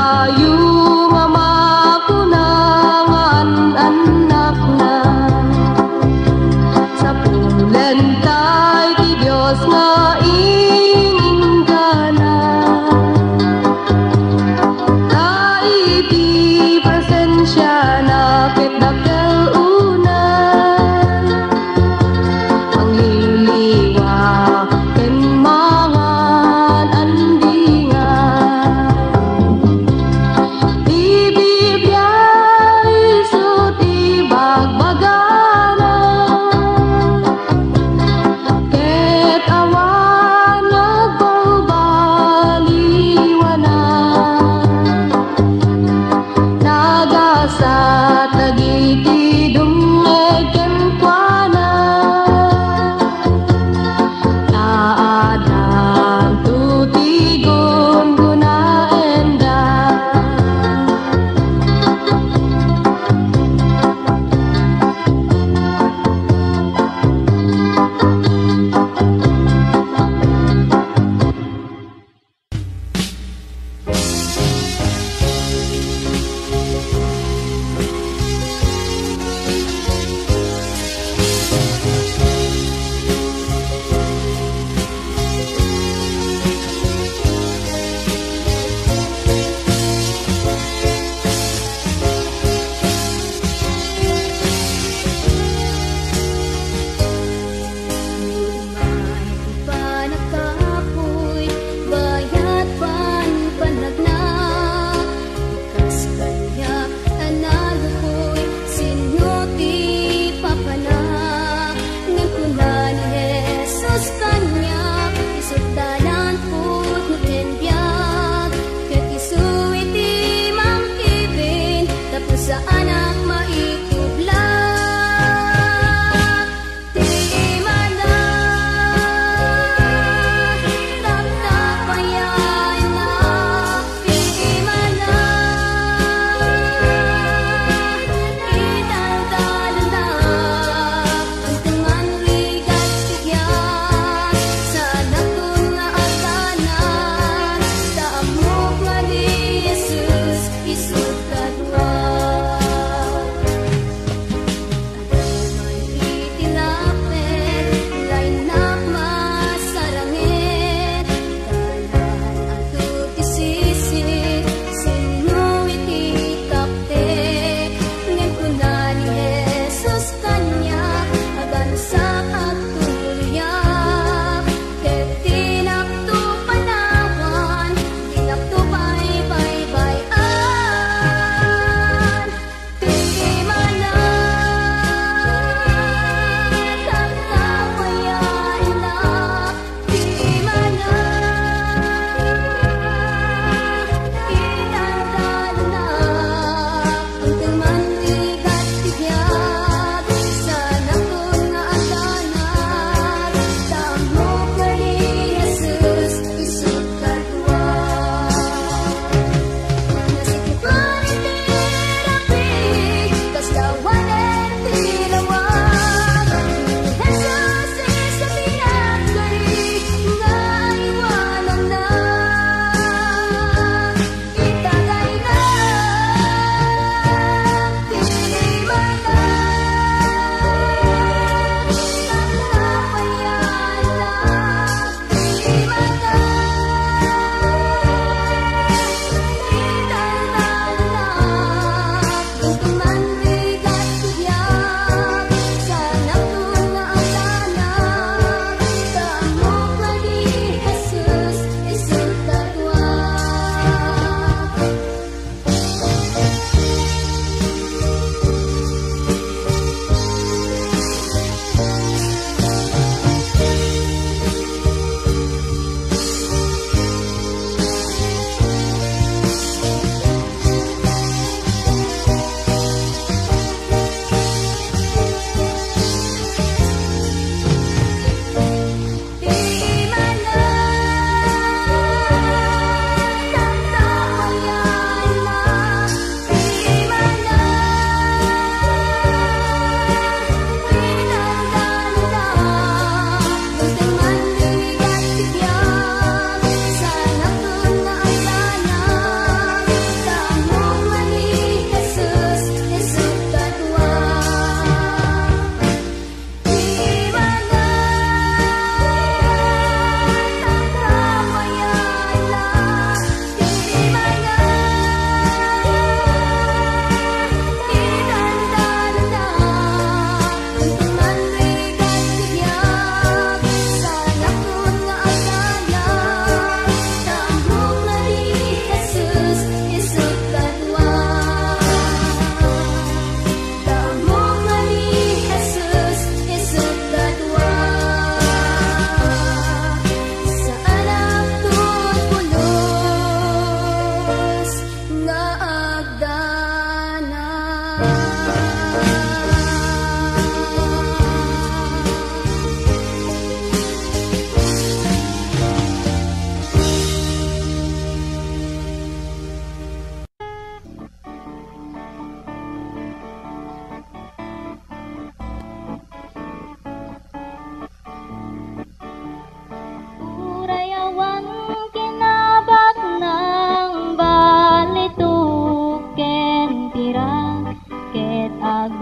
kayo mama ko nangan anak na sa pulentay ti Diyos nga ingingana ta iti presensya na ket dakkel una mangliliwa ken mangan andingan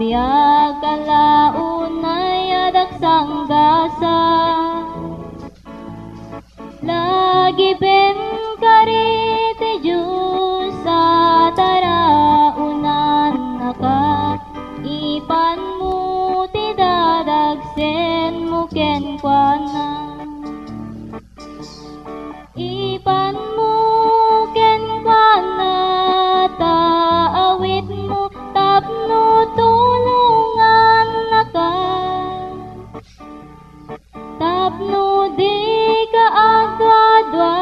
bayag kalaunay adaksang gasa. Lagi ben kariti Diyos sa taraunan naka, ipan mo ti dadagsen mo kenkwana. Ipan mo kenkwana, taawit mo tapno tulungan naka, tapno di ka agwadwa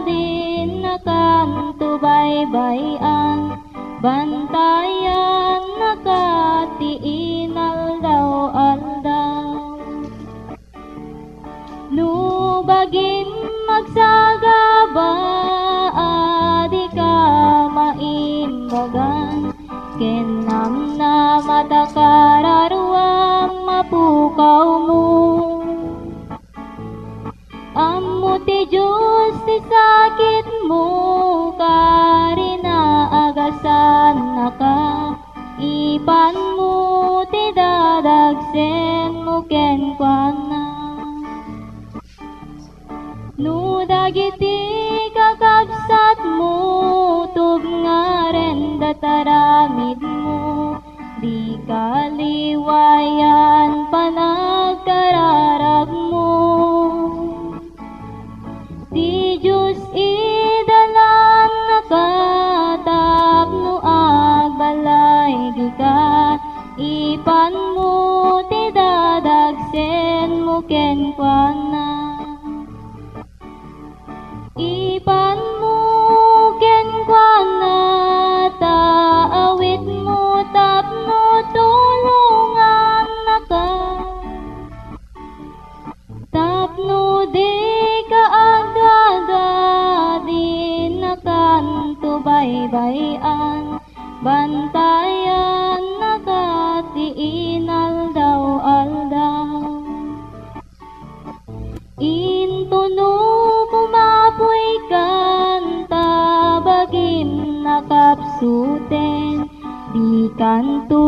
din nakanto baybayan, bantayan nakati aldaw. Nubagin magsagaba, di ka maimbagan, kenam na matakararuam mapukaw mo. Amo ti Diyos ti sakit mo, karina agasan naka, ipan mo ti dadagsen mo kenkwana. No dagiti kakabsat mo, tub nga ren dataramid mo, di kaliwayan panagkararag mo. Di Diyos idalan nakatapno agbalay gika, ipan mo ti dadagsen mo kenkwana. Ipan mo kenkwana, taawit mo tapno tulungan naka, tapno di ka agdada din nakanto baybayan, bantayan nakati aldaw. Intuno pumapoy kanta, bagim nakapsuten, di kanto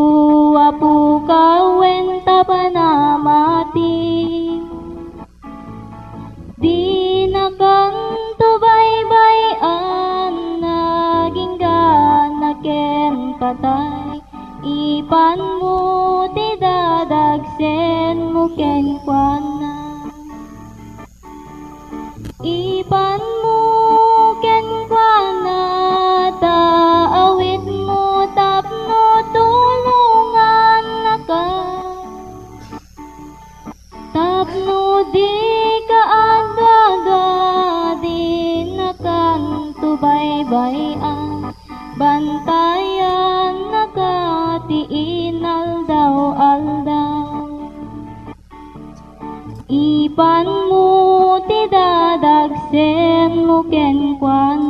apu kawenta panamati. Di nakanto baybayan, naging ganaken patay, ipan mo ti dadagsen mo kenkwana. Ipan mo kenkwana, taawit mo tapno tulungan naka, tapno di ka agdada din nakanto baybayan, bantayan nakati aldaw. Ipan mo ti dadagsen mo kenkwana.